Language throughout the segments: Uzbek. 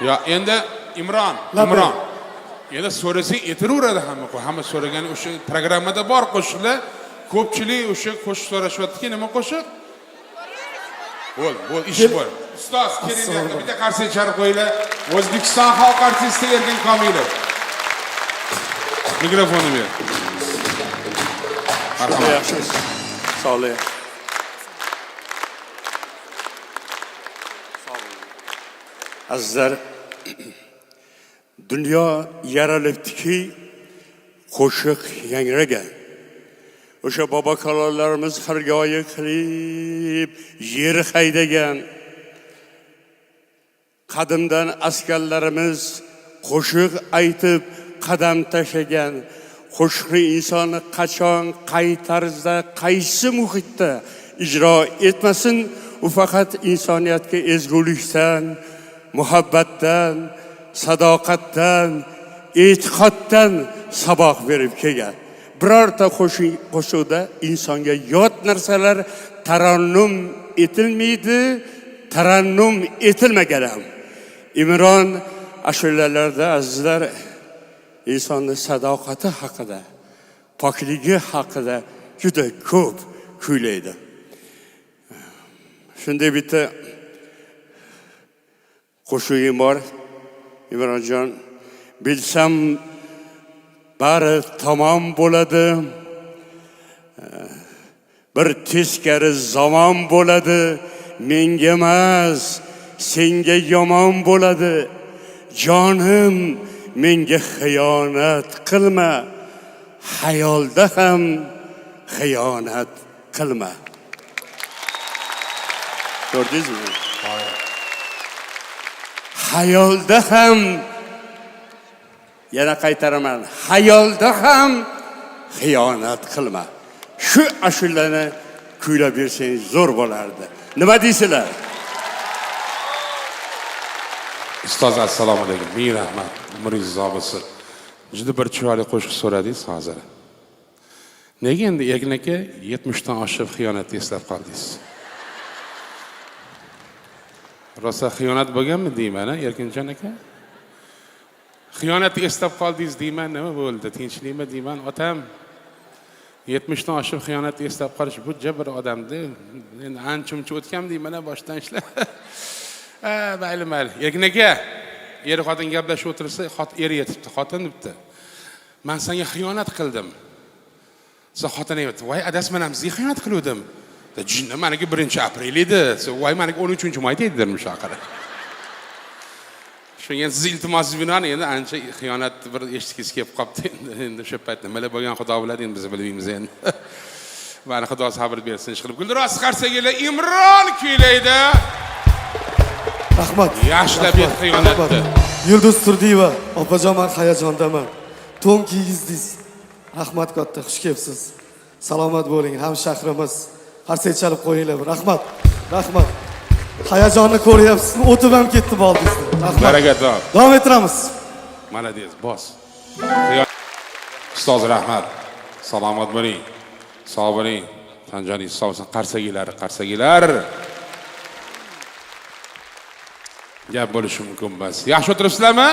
Ya endi Imron. Endi so'rasang aytaveradi hamma so'ragan o'sha programmada bor qo'shiqlar. Ko'pchilik o'sha qo'shiq so'rashyapti-ki, nima qo'shiq? Bo'l, ish bor. Ustoz, keling, bitta qarsak chalib qo'yinglar. O'zbekiston xalq artisti Erkin Komilov. Mikrofonni ber. Yaxshi. Sog' bo'ling. Azizlar, dunyo yaralibdiki, qo'shiq yangragan. O'sha bobo kalonlarimiz xirgoyi qilib, yer haydagan. Qadimdan askarlarimiz qo'shiq aytib, qadam tashlagan. Qo'shiqni insonni qachon, qay tarzda, qaysi muhitda ijro etmasin, u faqat insoniyatga ezgulikdan, muhabbatdan, sadoqatdan, e'tiqoddan saboq berib kelgan. Birorta qo'shiqda insonga yot narsalar tarannum etilmaydi, tarannum etilmagan ham. Imron ashulalarda azizlar insonning sadoqati haqida, pokligi haqida juda ko'p kuylaydi. Shunday bitta qo'shig'im bor. Imronjon, bilsam bari tamom bo'ladi. Bir teskari zamon bo'ladi. Menga emas, senga yomon bo'ladi. Jonim, menga xiyonat qilma. Xayolda ham xiyonat qilma. Ko'rdingizmi? Xayolda ham, yana qaytaraman, xayolda ham xiyonat qilma. Shu ashulani kuylab bersangiz zo'r bo'lardi. Nima deysizlar? Ustoz, assalomu alaykum. Ming rahmat. Umringiz uzoq bo'lsin. Juda bir chiroyli qo'shiq so'radingiz hozir. Nega endi Erkin aka 70 dan oshib xiyonatni eslab qoldingiz? Rosa xiyonat bo'lganmi deyman, Erkinjon aka? Xiyonatni eslab qoldingiz deyman, nima bo'ldi? Tinchlikmi deyman, otam. 70 dan oshib xiyonatni eslab qolish bu bir odamni endi ancha-muncha o'tgan deyman, boshdan ishlab. Mayli. Erkin aka, xotin gaplashib o'tirsa, eri yetibdi, xotin debdi. Men senga xiyonat qildim. Sen xotin aytdi, "Voy, adasman ham sizga xiyonat qildim." Jinni meniki 1-aprel edi. Voy, meniki 13-may deydilar shaqara. Shunga siz iltimosingiz bilan endi ancha xiyonat bir eshitgisi kelib qopti. Endi o'sha paytda nimalar bo'lgan Xudo biladi, endi biz bilmaymiz endi. Mana Xudo sabr bersin, ish qilib. Guldiroz qarsagilar Imron kuylaydi. Rahmat. Yaxshilab ber xiyonatni. Yulduz Turdiyeva, opajon, men hayajondaman. To'n kiygizdingiz. Rahmat katta, xush kelibsiz. Salomat bo'ling, ham shahrimiz. Qarsak chalib qo'yinglar. Rahmat. Hayajonni ko'ryapsizmi? O'tib ham ketdi boldizni. Rahmat. Baraka top. Davom ettiramiz. Malades, boss. Ustoz, rahmat. Salomat bo'ling. Sog' bo'ling. Tanjoningiz sog' bo'lsin. Qarsagilar. Gap bo'lishi mumkin emas. Yaxshi o'tiribsizlarmi?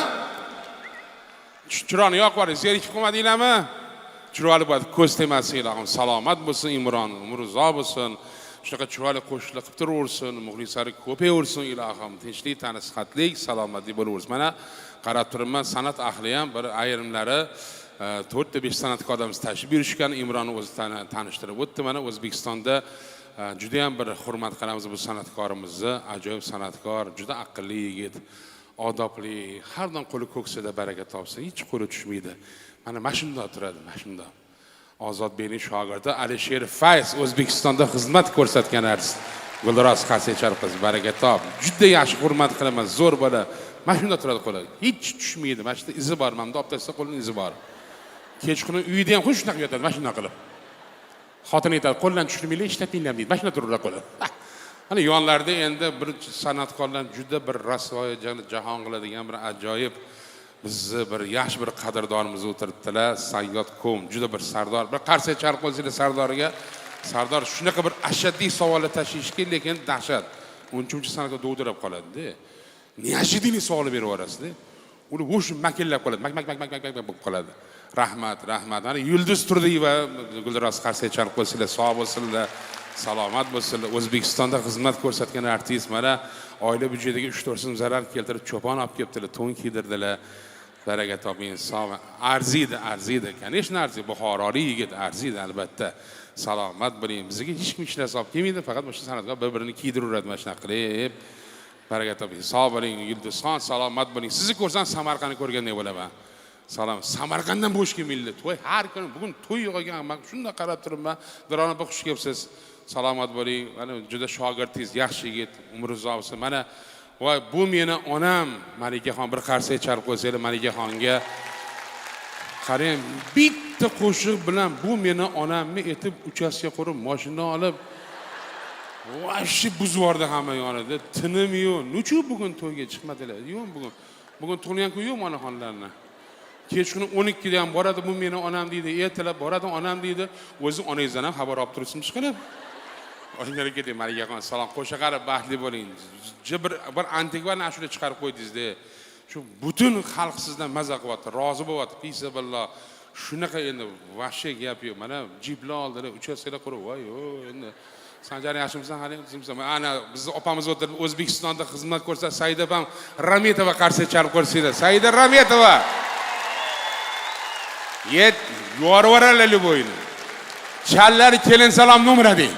Chiroqni yoqib qo'ying. Zerikib qolmadinglarmi? Chiroyli bo'ladi, ko'z temasinglar. Salomat bo'lsin Imron, umri uzoq bo'lsin. Shunaqa chiroyli qo'shiqlar qilib turaversin, muxlislari ko'payaversin, ilohim. Tinchlik, tansihatlik, salomatlik bo'laversin. Mana qarab turibman, san'at ahli ham bir ayrimlari 4-5 san'atkorlarimiz tashlab yurishgan, Imronni o'zi tanishtirib o'tdi. Mana O'zbekistonda juda ham bir hurmat qilamiz bu san'atkorimizni, ajoyib san'atkor, juda aqlli yigit, odobli, har doim qo'li ko'ksida baraka topsin, hech qo'li tushmaydi. Mana mashunda turadi, mashunda. Ozodbekning shogirdi Alisher Fayz O'zbekistonda xizmat ko'rsatgan artist. Guldiroz Qarsachar qiz, baraka top. Juda yaxshi hurmat qilaman, zo'r bola. Mashunda turadi qo'li. Hech tushmaydi. Mana shu izi bor, mana olib tashlasa qo'lining izi bor. Kechqurun uyida ham xush shunaqa yotadi, mashina qilib. Xotin aytadi, qo'ldan tushirmaylar, ishlatmaylar deydi. Mashina turadi qo'li. Mana yonlarda endi bir san'atkorlar juda bir rasvoy jahon qiladigan bir ajoyib bizni bir yaxshi bir qadrdonimiz o'tiribdilar. Sayyod Kom, juda bir sardor. Bir qarsak chalib qo'ysanglar sardoriga. Sardor shunaqa bir ashaddiy savollar tashlaydi, lekin dahshat. Uncha san'atga dovdirab qoladi-da. neожиданный savol berib yuborasiz-da. Uni o'sha makillab qoladi. Mak bo'lib qoladi. Rahmat. Mana Yulduz Turdiyeva, Guldiroz qarsak chalib qo'ysanglar, sog' bo'lsinlar, salomat bo'lsinlar. O'zbekistonda xizmat ko'rsatgan artist mana oila byudjetiga 3-4 so'm zarar keltirib, cho'pon olib kelibdilar, to'n kiydirdilar. Baraka toping, sog'. Arziydi. Конечно, arziydi. Buxorolik yigit arziydi albatta. Salomat bo'ling. Bizga hech kim ishlar olib kelmaydi, faqat o'sha san'atga bir-birini kiydirib mana shunaqa qilib. Baraka toping. Sog' bo'ling, Yulduzxon, salomat bo'ling. Sizni ko'rsam Samarqandni ko'rgandek bo'laman. Salom. Samarqanddan bo'sh kelmaydi. To'y har kuni bugun to'y yo'qolgan, men shunda qarab turibman. Dironaga xush kelibsiz. Salomat bo'ling. Mana juda shogirdingiz, yaxshi yigit, umringiz uzoq bo'lsin. Mana voy, bu meni onam, Malikaxon, bir qarsak chalib qo'ysanglar Malikaxonga. Qarang, bitta qo'shiq bilan bu meni onamni etib uchastka qurib, mashina olib vashi buzvordi hamma yonida. Tinim yo'q. Nechun bugun to'yga chiqmadilar? Yo'q bugun tug'ilgan kun yo'q onaxonlarni. Kechqurun 12 da ham boradi, bu meni onam deydi, ertalab boradi, onam deydi. O'zi onangizdan ham xabar olib turibsiz chiqarib. Oyinglarga keting, Malikaxon, salom. Qo'sha qarab baxtli bo'ling. Bir antikvar ashula chiqarib qo'ydingiz-da. Shu butun xalq sizdan maza qilyapti, rozi bo'lyapti. Qiysa billah. Shunaqa endi vashi gap yo'q. Mana jiblar oldilar, uchastkada qurib, voy, endi Sanjar yaxshimisan, halimsan. Ana bizni opamiz o'tirib O'zbekistonda xizmat ko'rsatgan Saida opam Rametova qarsak chalib ko'rsanglar. Saida Rametova. Yet yorvaralali bo'yni. Challar kelin salom nomrading.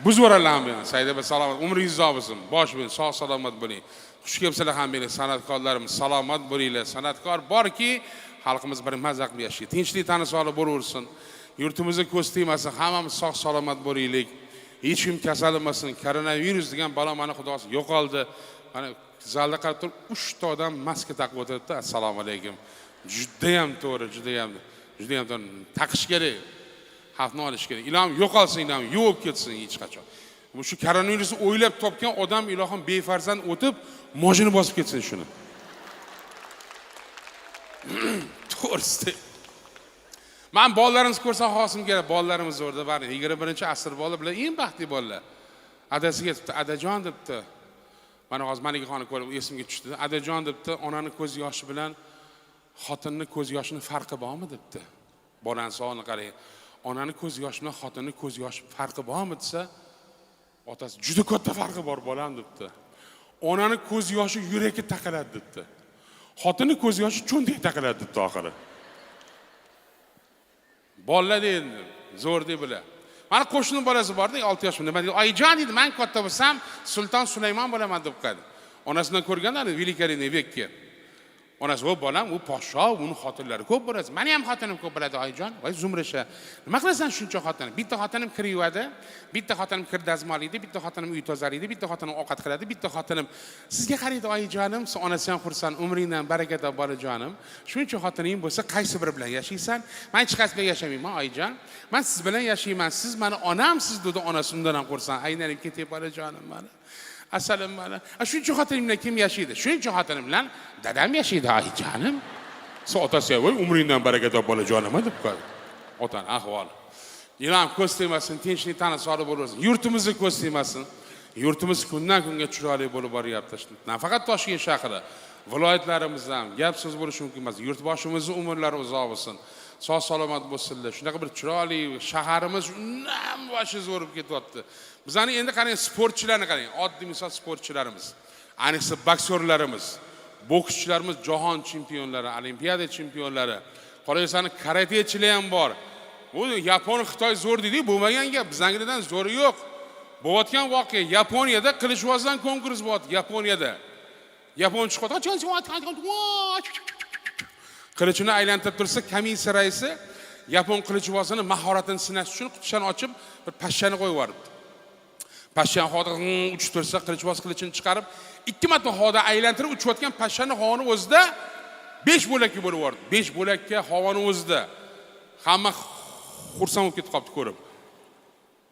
Buzvoralami, Saida opam salomat, umringiz uzoq bo'lsin. Bosh bo'ling, sog' salomat bo'ling. Xush kelibsizlar hammalar, san'atkorlarimiz, salomat bo'linglar. San'atkor borki, xalqimiz bir maza qilib yashaydi. Tinchlik tanisoqli bo'laversin. Yurtimizga ko'z tegmasin, hammamiz sog' salomat bo'laylik. Hech kim kasal bo'lmasin. Koronavirus degan balo mana xudosi yo'qoldi. Mana zalda qarab turib 3 ta odam maska taqib o'tiribdi. Assalomu alaykum. Juda ham to'g'ri. Taqish kerak. Xavfni olish kerak. Ilom yo'qolsin, ilom yo'q ketsin hech qachon. Bu shu koronavirusni o'ylab topgan odam ilohim befarzand o'tib, mashina bosib ketsin shuni. To'g'risi. Men bolalarimiz ko'rsam xosim keladi. Bolalarimiz o'rda bari 21-asr bolalar bilan eng baxtli bolalar. Adasiga debdi, "Adajon" debdi. Mana hozir Malikaxonni ko'rib esimga tushdi. "Adajon" debdi, "Onani ko'z yoshi bilan xotinni ko'z yoshining farqi bormi?" debdi. Bolani savolini qarang. Onani ko'z yoshi bilan xotinni ko'z yoshi farqi bormi desa, otasi juda katta farqi bor bolam debdi. Onani ko'z yoshi yurakka taqaladi debdi. Xotinni ko'z yoshi cho'ntaga taqaladi debdi oxiri. Bolalar endi zo'r deb bilar. Mana qo'shni bolasi borda, 6 yoshda. Nima dedi? "Oyijon" dedi, "Men katta bo'lsam, Sulton Sulaymon bo'laman" deb qo'ydi. Onasidan ko'rganlar, Velikarini vekki. Onasi o bolam, u podsho, uni xotinlari ko'p bo'ladi. Meni ham xotinim ko'p bo'ladi, Oyijon. Voy Zumresha. Nima qilasan shuncha xotin? Bitta xotinim kir yuvadi, bitta xotinim kir dazmolaydi, bitta xotinim uy tozalaydi, bitta xotinim ovqat qiladi, bitta xotinim sizga qaraydi, Oyijonim. Sen onasi ham xursand, umringdan baraka top bolajonim. Shuncha xotining bo'lsa, qaysi biri bilan yashaysan? Men hech qaysi bilan yashamayman, Oyijon. Men siz bilan yashayman. Siz meni onamsiz, dedi onasi undan ham xursand. Aylanib ketib bolajonim meni. Asalim mana. Shuncha xotinim bilan kim yashaydi? Shuncha xotinim bilan dadam yashaydi, Oyijonim. Sen otasi voy umringdan baraka top bolajonim deb qo'ydi. Otan ahvoli. Ilam ko'z tegmasin, tinchlik tanisoqli bo'laversin. Yurtimizga ko'z tegmasin. Yurtimiz kundan kunga chiroyli bo'lib boryapti. Nafaqat Toshkent shahri, viloyatlarimiz ham gap so'z bo'lishi mumkin emas. Yurtboshimizning umrlari uzoq bo'lsin. Sog' salomat bo'lsinlar. Shunaqa bir chiroyli shaharimiz undan boshi zo'rib ketyapti. Bizani endi qarang, sportchilarni qarang. Oddiy misol sportchilarimiz, ayniqsa boksyorlarimiz, bokschilarimiz jahon chempionlari, olimpiada chempionlari. Qolaversa karatechilar ham bor. Bu Yapon, Xitoy zo'r deydi, bo'lmagan gap. Bizangidan zo'ri yo'q. Bo'layotgan voqea Yaponiyada qilichvozdan konkurs bo'lyapti. Yaponiyada. Yapon chiqadi. Qilichini aylantirib tursa, komissiya raisi Yapon qilichvozini mahoratini sinash uchun qutishani ochib, bir pashshani qo'yib yuboribdi. Pashshan havoda uchib tursa, qilichvoz qilichini chiqarib, 2 marta havoda aylantirib uchayotgan pashshani havoni o'zida 5 bo'lakka bo'lib yubordi. 5 bo'lakka havoni o'zida. Hamma xursand bo'lib ketib qolibdi ko'rib.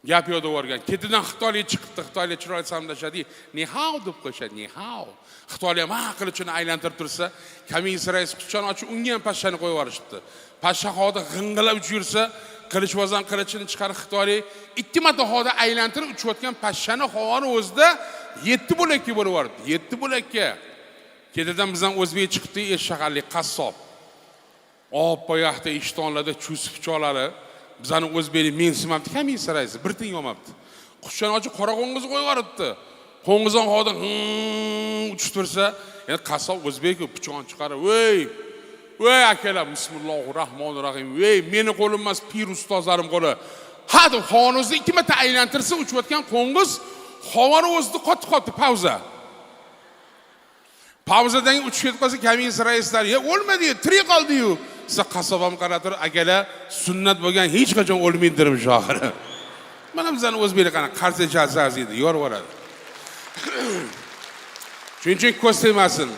Gap yo'q devorgan. Ketidan xitoylik chiqibdi, xitoylik chiroyli salomlashadi. Ni hao deb qo'yishadi, ni hao. Xitoylik ham qilichini aylantirib tursa, komissiya raisi quchani ochib, unga ham pashshani qo'yib yuborishibdi. Pashsha xoda g'ing'ilab uchib yursa, qilichbozdan qilichini chiqarib xitoylik 2 marta xoda aylantirib uchayotgan pashshani havoni o'zida 7 bo'lakka bo'lib yuboribdi. 7 bo'lakka. Ketidan bizdan o'zbek chiqibdi, eshaqallik qassob. Oppoyaqda ishtonlarda chus pichoqlari bizani o'zbeklik mensimabdi, komissiya raisi bir tiyin olmabdi. Qushchani ochib qora qo'ng'iz qo'yib yuboribdi. Qo'ng'izdan xoda uchib tursa, endi qassob o'zbek pichoqni chiqarib, "Voy akalar, bismillahirrohmanirrohim. Voy, meni qo'lim emas, pir ustozlarim qo'li. Ha deb xonozda 2 marta aylantirsa, uchayotgan qo'ng'iz havoni o'zida qotib qoldi, pauza. Pauzadan uchib ketib qolsa, komissiya raislari, "O'lmadi, tirik qoldi-yu." Siz qassob ham qarab turib, "Akalar, sunnat bo'lgan hech qachon o'lmaydirim shohiri." Mana bizning o'zbeklar qana qarsa jalsaz edi, yorvoradi. Shuning uchun ko'z tegmasin.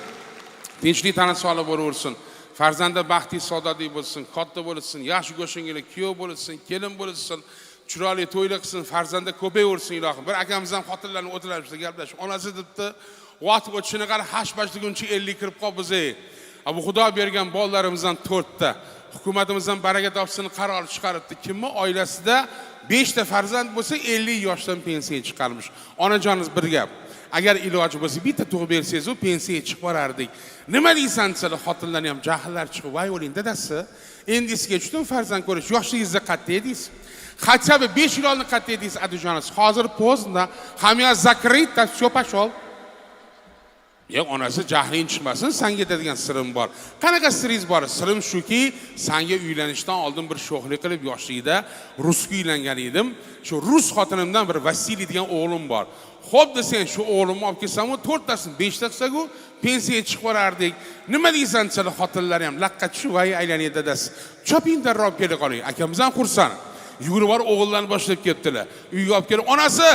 Tinchlik tana sog'lik bo'laversin. Farzanda baxtli, saodatli bo'lsin, katta bo'lsin, yaxshi go'shinglar kuyov bo'lsin, kelin bo'lsin, chiroyli to'ylar qilsin, farzanda ko'payversin ilohim. Bir akamiz ham xotinlarni o'tirishdi, gaplashib, onasi debdi, "Vaqt o'tishini qara hash-bash deguncha 50 kirib qolibsiz. Bu Xudo bergan bolalarimizdan 4 ta. Hukumatimizdan baraka topsin, qaror chiqaribdi. Kimni oilasida 5 ta farzand bo'lsa 50 yoshdan pensiya chiqarmish. Onajoningiz bir gap. Agar iloji bo'lsa bitta tug'ib bersangiz, u pensiya chiqib borardik. Nima deysan sizlar xotinlarni ham jahillar chiqib, "Voy o'ling dadasi, endi sizga tushdim farzand ko'rish, yoshligingizda qattiq edingiz. Хотя бы 5 yil oldin qattiq edingiz, adujoningiz. Hozir pozdna, hamma zakrit, всё пошел." Onasi jahling chiqmasin, senga aytadigan sirim bor. Qanaqa siringiz bor? Sirim shuki, senga uylanishdan oldin bir sho'xlik qilib yoshligida rusga uylangan edim. Shu rus xotinimdan bir Vasiliy degan o'g'lim bor. Xo'p desang, shu o'g'limni olib kelsam, 4 tasini 5 tasagu pensiya chiqib borardik. Nima deysan, sizlar xotinlar ham laqqa tushib voy aylanay dadasi. Choping darrov kelib qoling. Akamiz ham xursand. Yugurib bor o'g'illarni boshlab ketdilar. Uyga olib kelib, "Onasi,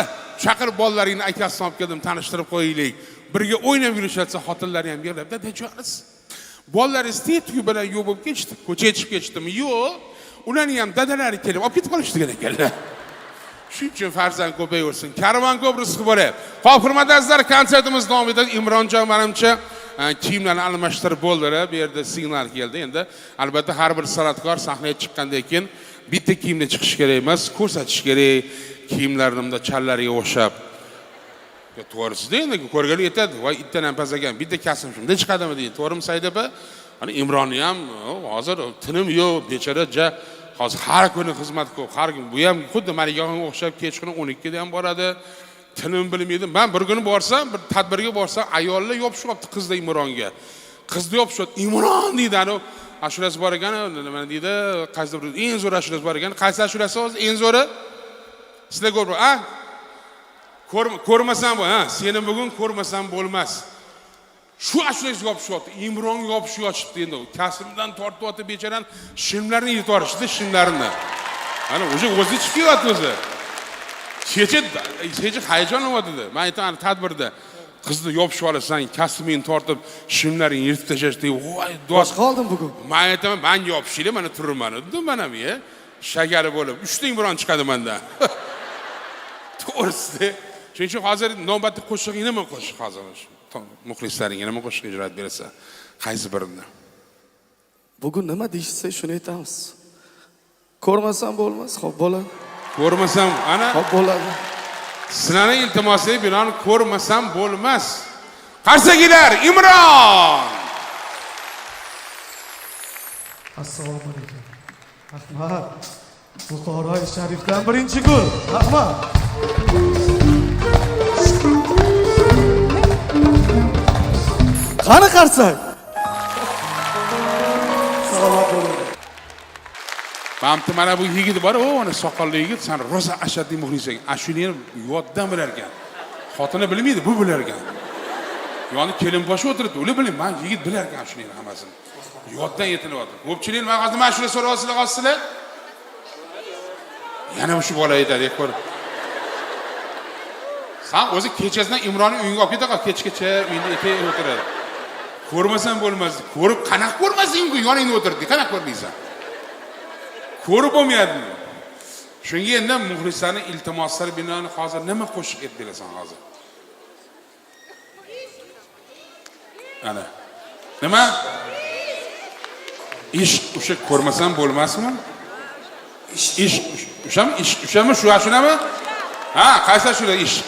chaqirib bolalaringni akasini olib keldim, tanishtirib qo'yaylik." Birga o'ynab yurishatsa, xotinlar ham yig'lab, "Dadajoningiz, bolalaringiz tetik bilan yo'q bo'lib ketdi, ko'chaga chiqib ketdimi?" "Yo'q, ularning ham dadalari kelib olib ketib qolishdi degan ekanlar." Shuning uchun farzand ko'payversin, karvon ko'p rizq bo'layapti. Xo'p, hurmatli azizlar, konsertimiz davom etadi. Imronjon menimcha kiyimlarni almashtirib bo'ldilar. Bu yerda signal keldi. Endi albatta har bir san'atkor sahnaga chiqqandan keyin bitta kiyimda chiqish kerak emas, ko'rsatish kerak. Kiyimlarimda challariga o'xshab. To'g'risida endi ko'rgani yetadi. Voy, itdan ham pasagan, bitta kasb shunda chiqadimi deydi. To'g'rimi Said opa? Hani Imronni ham hozir tinim yo'q, bechora hozir har kuni xizmat ko'p. Har kun bu ham xuddi Marigaga o'xshab kechqurun 12 da ham boradi. Tinim bilmaydi. Men bir kuni borsam, bir tadbirga borsam, ayollar yopishyapti qizda Imronga. Qizda yopishyapti. Imron deydi, ani ashulasi bor ekan, nima deydi? Qaysi bir eng zo'r ashulasi bor ekan. Qaysi ashulasi hozir eng zo'ri? Sizlar ko'rib, ko'rmasam bu, seni bugun ko'rmasam bo'lmas. Shu ashulasiga yopishyapti, Imronga yopishyapti endi. Kasbimdan tortib o'tib becharan shimlarni yetib yorishdi, shimlarini. Mana o'sha o'zi chiqyapti o'zi. Kecha hayajonlanadi. Men aytaman tadbirda qizni yopishib olasan, kasbingni tortib shimlarini yirtib tashlashdi. Voy, boshqa oldim bugun. Men aytaman, men yopishinglar, mana turman dedim, mana bu shagari bo'lib 3 ta Imron chiqadi mendan. To'g'risi. Shuning uchun hozir navbatda qo'shig'ingni nima qo'shiq hozir? Muxlislaringga nima qo'shiq ijro etib bersa, qaysi birini? Bugun nima deyishsa, shuni aytamiz. Ko'rmasam bo'lmas, xo'p bo'ladi. Ko'rmasam, ana. Xo'p bo'ladi. Sizlarning iltimosiga binoan ko'rmasam bo'lmas. Qarsagilar, Imron! Assalomu alaykum. Ahmad, Buxoroy Sharifdan birinchi gol. Ahmad. Qani qarsak? Salomat bo'ling. Bamti mana bu yigit bor, ona soqolli yigit, sen rosa ashaddiy muxlisan. Ashulani yoddan bilar ekan. Xotini bilmaydi, bu bilar ekan. Yoni kelin boshi o'tiribdi, ular bilmaydi, men yigit bilar ekan ashulani hammasini. Yoddan yetilyapti. Ko'pchilik men hozir mana shuni so'rasizlar, qolsizlar. Yana shu bola aytadi, ko'r. Sen o'zi kechasidan Imronning uyiga olib ketaqa, kechgacha uyda o'tiradi. Ko'rmasam bo'lmas. Ko'rib, qanaqa ko'rmasang-ku, yoningda o'tirdi. Qanaqa ko'rmaysan? Ko'rib bo'lmayadimi? Shunga endi muxlislarning iltimoslari binoan hozir nima qo'shiq aytib berasan hozir? Ana. Nima? Ishq o'sha ko'rmasam bo'lmasmi? Ishq o'shami shunami? Ha, qaysi shular ishq?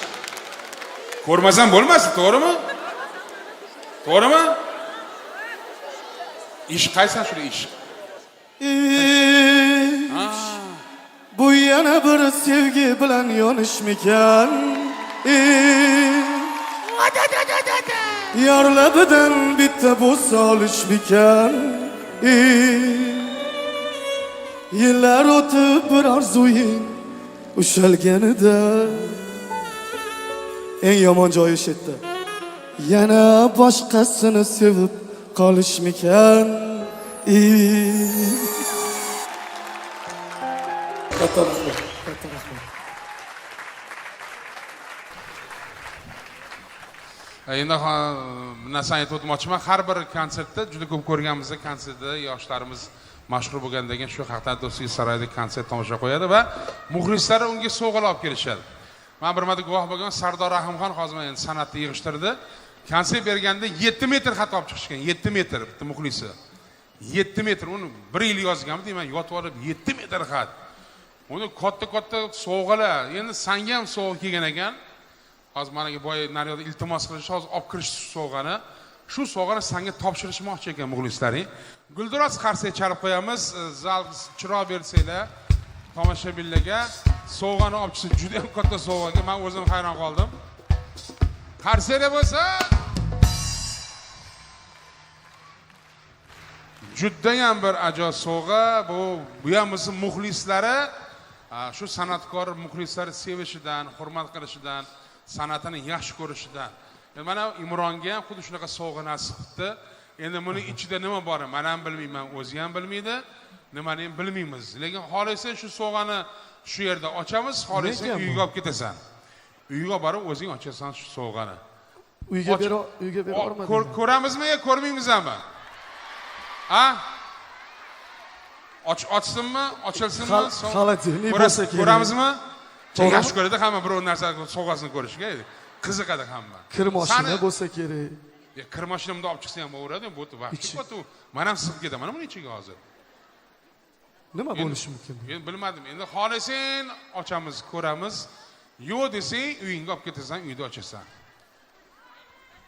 Ko'rmasam bo'lmasmi, to'g'rimi? To'g'rimi? Ishq qaysi shular ishq? Bu yana bir sevgi bilan yonishmikan? Yar labidan bitta bo'sa olishmikan? Yillar o'tib bir orzuying ushalganida eng yomon joyi shu yerda. Yana boshqasini sevib qolishmikan? Katta rahmat. Endi narsani aytib o'tmoqchiman. Har bir konsertda juda ko'p ko'rganmiz, konsertda yoshlarimiz mashhur bo'lgandan keyin shu haqda do'stlik saroyida konsert tomosha qo'yadi va muxlislar unga sovg'alar olib kelishadi. Men bir marta guvoh bo'lgan Sardor Rahimxon hozir endi san'atni yig'ishtirdi. Konsert berganda 7 metr xat olib chiqishgan. 7 metr bitta muxlisi. 7 metr uni 1 yil yozganmi deyman, yotib olib 7 metr xat. Uni katta sovg'alar. Endi sanga ham sovg'a kelgan ekan. Hozir managa boy naryoqda iltimos qilish, hozir olib kirish sovg'ani. Shu sovg'ani senga topshirishmoqchi ekan muxlislaring. Gulduros qarsiga chalib qo'yamiz. Zal chiroq bersanglar tomoshabinlarga sovg'ani olib chiqsa juda ham katta sovg'aga men o'zim hayron qoldim. Qarsiga bo'lsa juda ham bir ajoyib sovg'a. Bu ham bizim muxlislari shu san'atkor muxlislari sevishidan, hurmat qilishidan, san'atini yaxshi ko'rishidan. Mana Imronga ham xuddi shunaqa sovg'a nasib qildi. Endi buni ichida nima bor? Men ham bilmayman, o'zi ham bilmaydi. Nimani ham bilmaymiz. Lekin xohlasa shu sovg'ani shu yerda ochamiz, xohlasa uyga olib ketasan. Uyga borib o'zing ochasan shu sovg'ani. Uyga bera olmadim. Ko'ramizmi yo ko'rmaymizmi? Ha? Ochsinmi, ochilsinmi? Xalatinli bo'lsa kerak. Ko'ramizmi? Yaxshi ko'radi hamma biror narsa sovg'asini ko'rishga. Qiziqadi hamma. Kir mashina bo'lsa kerak. Kir mashinamni olib chiqsa ham bo'laveradi, bu vaqti. Men ham sig'ib ketaman buni ichiga hozir. Nima bo'lishi mumkin? Men bilmadim. Endi xohlasang ochamiz, ko'ramiz. Yo'q desang, uyingga olib ketasan, uyda ochasan.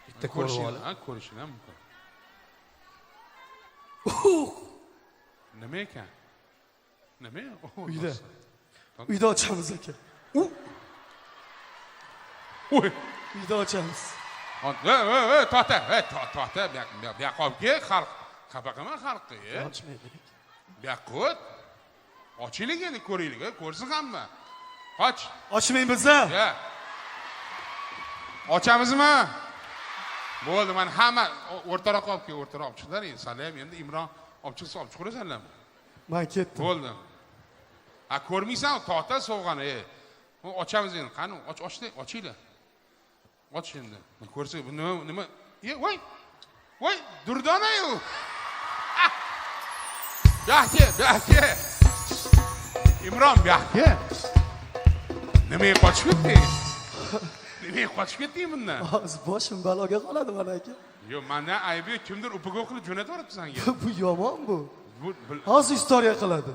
Bitta ko'rishing ham mumkin. Nima ekan? Nima? Uyda ochamiz aka. Uyda ochamiz. To'xta, bu yoqqa olib kel, xalq. Xafa qilma xalqqa. Ochmaylik. Bu yoqqa o't. Ochiling endi ko'ringlar, ko'rsin hamma. Qoch. Ochmaymiz-a? Ya. Ochamizmi? Bo'ldi, men hamma o'rtaroq olib kel, o'rtaroq olib chiqlar. Salam, endi Imron olib chiqsa olib chiqaversanlarmi? Men ketdim. Bo'ldi. Ko'rmaysan, to'xta sovg'ani. Ochamiz endi. Qani, ochinglar. Och endi. Men ko'rsak, bu nima? Voy, Durdona-yu. Buyoqqa. Imron, buyoqqa. Nimaga qochib ketding? Nimaga qochib ketding bundan? Hozir boshim baloga qoladi mana aka. Yo'q, mendan aybi kimdir upiga qilib jo'natib yuboribdi senga. Bu yomon bu. Hozir istoriya qiladi.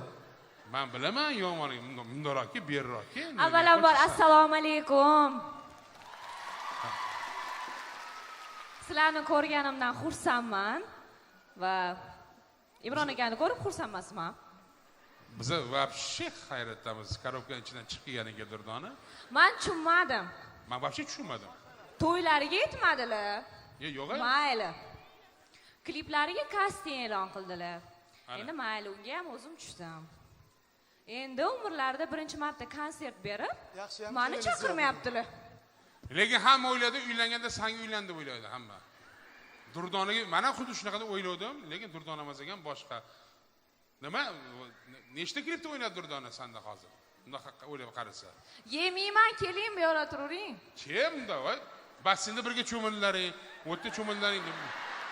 Men bilaman yomonligini, bundoqki, beriroqki. Avvalambor assalomu alaykum. Sizlarni ko'rganimdan xursandman va Imron akani ko'rib xursand emasman. Biz вообще hayratdamiz. Korobka ichidan chiqib kelganiga Durdona. Men tushunmadim. Men вообще tushunmadim. To'ylariga yetmadilar. Yo'q. Mayli. Kliplariga kasting e'lon qildilar. Endi mayli, unga ham o'zim tushdim. Endi umrlarida birinchi marta konsert berib, meni chaqirmayaptilar. Lekin hamma o'yladi, uylanganda senga uylandi deb o'ylaydi hamma. Durdonaga men ham xuddi shunaqa deb o'yladim, lekin Durdona emas ekan, boshqa. Nima? Nechta klipda o'ynadi Durdona senda hozir? Bundoq o'ylab qarasa. Yemayman, keling, bu yerda turing. Kimda, voy? Bassinda birga cho'mildilaring, o'tda cho'mildilaring deb.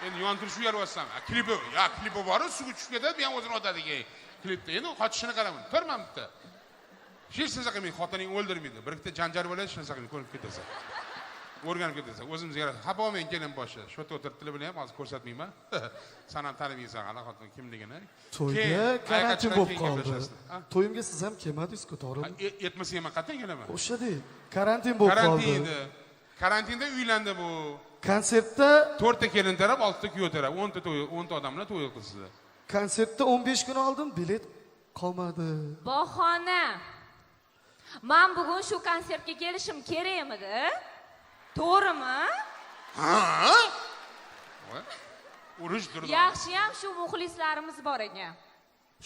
Endi yontirib shu yerga klipi bor, suvga tushib ketadi, men o'zini otadigan klipda. Endi qochishini qaraman. Turman bitta. hech narsa qilmay xotining o'ldirmaydi. Bir ikkita janjal bo'ladi, hech narsa qilmay ko'rib ketasan. O'rganib ketasan. O'zimiz yana xafa olmang kelin boshi. Shu yerda o'tiribdilar bilan ham hozir ko'rsatmayman. San ham tanimaysan hali xotin kimligini. To'yga karantin bo'lib qoldi. To'yimga siz ham kelmadingiz-ku, to'g'rimi? Yetmasa ham qat'iy kelaman. O'shadek karantin bo'lib qoldi. Karantinda uylandi bu. Konsertda 4 ta kelin taraf, 6 ta kuyov taraf, 10 ta to'y, 10 ta odamlar to'y qilsa. konsertda 15 kun oldin bilet qolmadi. Bahona. Men bugun shu konsertga kelishim kerak edi. To'g'rimi? Ha? Urush durdi. Yaxshi ham shu muxlislarimiz bor ekan.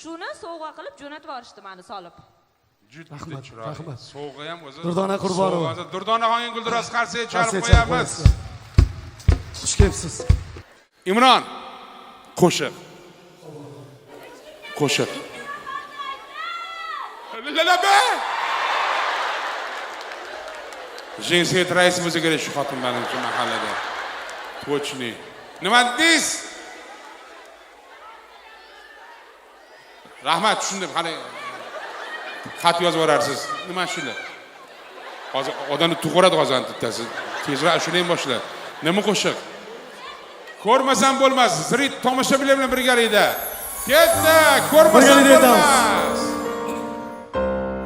Shuni sovg'a qilib jo'natib yuborishdi meni solib. Juda chiroyli. Sovg'a ham o'zi. Durdona Qurbonova. Durdonaxonning Guldiroz qarsiga chalib qo'yamiz. Xush kelibsiz. Imron. Qo'shiq. Qo'shiq. Lalaba. Jinset raisimiz kerak shu xotin menimcha mahallada. To'chni. Nima dedingiz? Rahmat, tushundim. Hali xat yozib yuborarsiz. Nima shular? Hozir odamni tug'uradi hozir bittasi. Tezroq shuni ham boshla. Nima qo'shiq? Ko'rmasam bo'lmas. Zirit tomoshabinlar bilan birgalikda. Ketdi, ko'rmasam bo'lmas.